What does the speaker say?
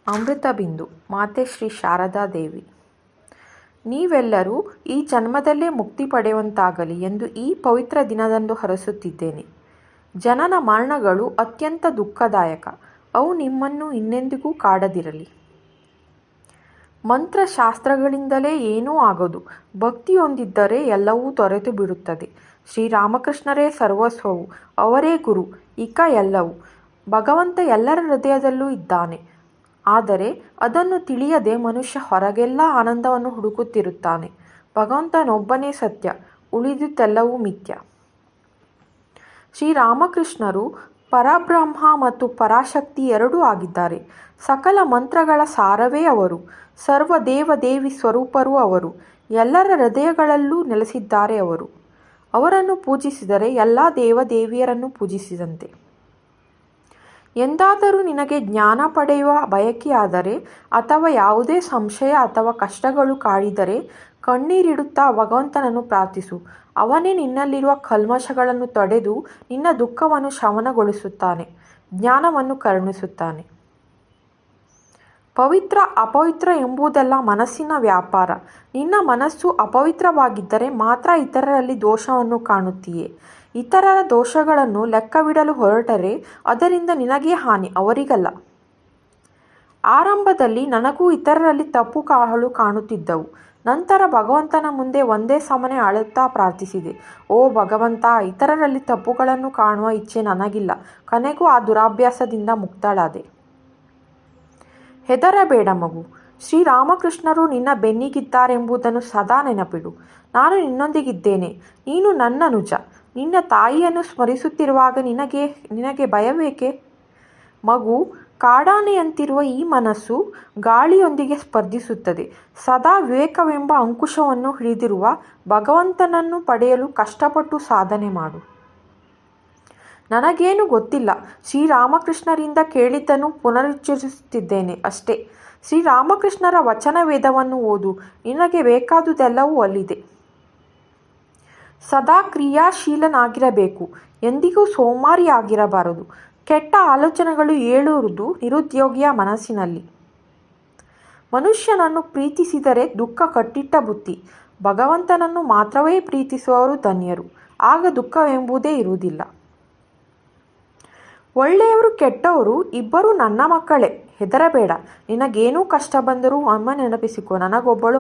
ಅಮೃತಬಿಂದು ಮಾತೆ ಶ್ರೀ ಶಾರದಾದೇವಿ. ನೀವೆಲ್ಲರೂ ಈ ಜನ್ಮದಲ್ಲೇ ಮುಕ್ತಿ ಪಡೆಯುವಂತಾಗಲಿ ಎಂದು ಈ ಪವಿತ್ರ ದಿನದಂದು ಹರಸುತ್ತಿದ್ದೇನೆ. ಜನನ ಮರಣಗಳು ಅತ್ಯಂತ ದುಃಖದಾಯಕ. ಅವು ನಿಮ್ಮನ್ನು ಇನ್ನೆಂದಿಗೂ ಕಾಡದಿರಲಿ. ಮಂತ್ರಶಾಸ್ತ್ರಗಳಿಂದಲೇ ಏನೂ ಆಗೋದು. ಭಕ್ತಿ ಹೊಂದಿದ್ದರೆ ಎಲ್ಲವೂ ತೊರೆತು ಬಿಡುತ್ತದೆ. ಶ್ರೀರಾಮಕೃಷ್ಣರೇ ಸರ್ವಸ್ವವು, ಅವರೇ ಗುರು, ಇಕ ಎಲ್ಲವೂ. ಭಗವಂತ ಎಲ್ಲರ ಹೃದಯದಲ್ಲೂ ಇದ್ದಾನೆ. ಆದರೆ ಅದನ್ನು ತಿಳಿಯದೆ ಮನುಷ್ಯ ಹೊರಗೆಲ್ಲ ಆನಂದವನ್ನು ಹುಡುಕುತ್ತಿರುತ್ತಾನೆ. ಭಗವಂತನೊಬ್ಬನೇ ಸತ್ಯ, ಉಳಿದುದೆಲ್ಲವೂ ಮಿಥ್ಯ. ಶ್ರೀರಾಮಕೃಷ್ಣರು ಪರಬ್ರಹ್ಮ ಮತ್ತು ಪರಾಶಕ್ತಿ ಎರಡೂ ಆಗಿದ್ದಾರೆ. ಸಕಲ ಮಂತ್ರಗಳ ಸಾರವೇ ಅವರು. ಸರ್ವ ದೇವ ದೇವಿ ಸ್ವರೂಪರೂ ಅವರು. ಎಲ್ಲರ ಹೃದಯಗಳಲ್ಲೂ ನೆಲೆಸಿದ್ದಾರೆ ಅವರು. ಅವರನ್ನು ಪೂಜಿಸಿದರೆ ಎಲ್ಲ ದೇವ ದೇವಿಯರನ್ನು ಪೂಜಿಸಿದಂತೆ. ಎಂದಾದರೂ ನಿನಗೆ ಜ್ಞಾನ ಪಡೆಯುವ ಬಯಕೆಯಾದರೆ ಅಥವಾ ಯಾವುದೇ ಸಂಶಯ ಅಥವಾ ಕಷ್ಟಗಳು ಕಾಡಿದರೆ ಕಣ್ಣೀರಿಡುತ್ತಾ ಭಗವಂತನನ್ನು ಪ್ರಾರ್ಥಿಸು. ಅವನೇ ನಿನ್ನಲ್ಲಿರುವ ಕಲ್ಮಶಗಳನ್ನು ತೊಡೆದು ನಿನ್ನ ದುಃಖವನ್ನು ಶಮನಗೊಳಿಸುತ್ತಾನೆ, ಜ್ಞಾನವನ್ನು ಕರುಣಿಸುತ್ತಾನೆ. ಪವಿತ್ರ ಅಪವಿತ್ರ ಎಂಬುದೆಲ್ಲ ಮನಸ್ಸಿನ ವ್ಯಾಪಾರ. ನಿನ್ನ ಮನಸ್ಸು ಅಪವಿತ್ರವಾಗಿದ್ದರೆ ಮಾತ್ರ ಇತರರಲ್ಲಿ ದೋಷವನ್ನು ಕಾಣುತ್ತೀಯೆ. ಇತರರ ದೋಷಗಳನ್ನು ಲೆಕ್ಕವಿಡಲು ಹೊರಟರೆ ಅದರಿಂದ ನಿನಗೇ ಹಾನಿ, ಅವರಿಗಲ್ಲ. ಆರಂಭದಲ್ಲಿ ನನಗೂ ಇತರರಲ್ಲಿ ತಪ್ಪುಗಳು ಕಾಣುತ್ತಿದ್ದವು. ನಂತರ ಭಗವಂತನ ಮುಂದೆ ಒಂದೇ ಸಮನೆ ಅಳುತ್ತಾ ಪ್ರಾರ್ಥಿಸಿದೆ. ಓ ಭಗವಂತ, ಇತರರಲ್ಲಿ ತಪ್ಪುಗಳನ್ನು ಕಾಣುವ ಇಚ್ಛೆ ನನಗಿಲ್ಲ. ಕೊನೆಗೂ ಆ ದುರಭ್ಯಾಸದಿಂದ ಮುಕ್ತಳಾದೆ. ಹೆದರಬೇಡ ಮಗು. ಶ್ರೀರಾಮಕೃಷ್ಣರು ನಿನ್ನ ಬೆನ್ನಿಗಿದ್ದಾರೆಂಬುದನ್ನು ಸದಾ ನೆನಪಿಡು. ನಾನು ನಿನ್ನೊಂದಿಗಿದ್ದೇನೆ. ನೀನು ನನ್ನ ಅನುಜ. ನಿನ್ನ ತಾಯಿಯನ್ನು ಸ್ಮರಿಸುತ್ತಿರುವಾಗ ನಿನಗೆ ಭಯವೇಕೆ ಮಗು? ಕಾಡಾನೆಯಂತಿರುವ ಈ ಮನಸ್ಸು ಗಾಳಿಯೊಂದಿಗೆ ಸ್ಪರ್ಧಿಸುತ್ತದೆ. ಸದಾ ವಿವೇಕವೆಂಬ ಅಂಕುಶವನ್ನು ಹಿಡಿದಿರುವ ಭಗವಂತನನ್ನು ಪಡೆಯಲು ಕಷ್ಟಪಟ್ಟು ಸಾಧನೆ ಮಾಡು. ನನಗೇನು ಗೊತ್ತಿಲ್ಲ. ಶ್ರೀರಾಮಕೃಷ್ಣರಿಂದ ಕೇಳಿದ್ದನ್ನು ಪುನರುಚ್ಚರಿಸುತ್ತಿದ್ದೇನೆ ಅಷ್ಟೇ. ಶ್ರೀರಾಮಕೃಷ್ಣರ ವಚನ ವೇದವನ್ನು ಓದು. ನಿನಗೆ ಬೇಕಾದುದೆಲ್ಲವೂ ಅಲ್ಲಿದೆ. ಸದಾ ಕ್ರಿಯಾಶೀಲನಾಗಿರಬೇಕು. ಎಂದಿಗೂ ಸೋಮಾರಿಯಾಗಿರಬಾರದು. ಕೆಟ್ಟ ಆಲೋಚನೆಗಳು ಏಳುವುದು ನಿರುದ್ಯೋಗಿಯ ಮನಸ್ಸಿನಲ್ಲಿ. ಮನುಷ್ಯನನ್ನು ಪ್ರೀತಿಸಿದರೆ ದುಃಖ ಕಟ್ಟಿಟ್ಟ ಬುತ್ತಿ. ಭಗವಂತನನ್ನು ಮಾತ್ರವೇ ಪ್ರೀತಿಸುವವರು ಧನ್ಯರು. ಆಗ ದುಃಖವೆಂಬುದೇ ಇರುವುದಿಲ್ಲ. ಒಳ್ಳೆಯವರು ಕೆಟ್ಟವರು ಇಬ್ಬರೂ ನನ್ನ ಮಕ್ಕಳೇ. ಹೆದರಬೇಡ. ನಿನಗೇನೂ ಕಷ್ಟ ಬಂದರೂ ಒಮ್ಮೆ ನೆನಪಿಸಿಕೊ, ನನಗೊಬ್ಬಳು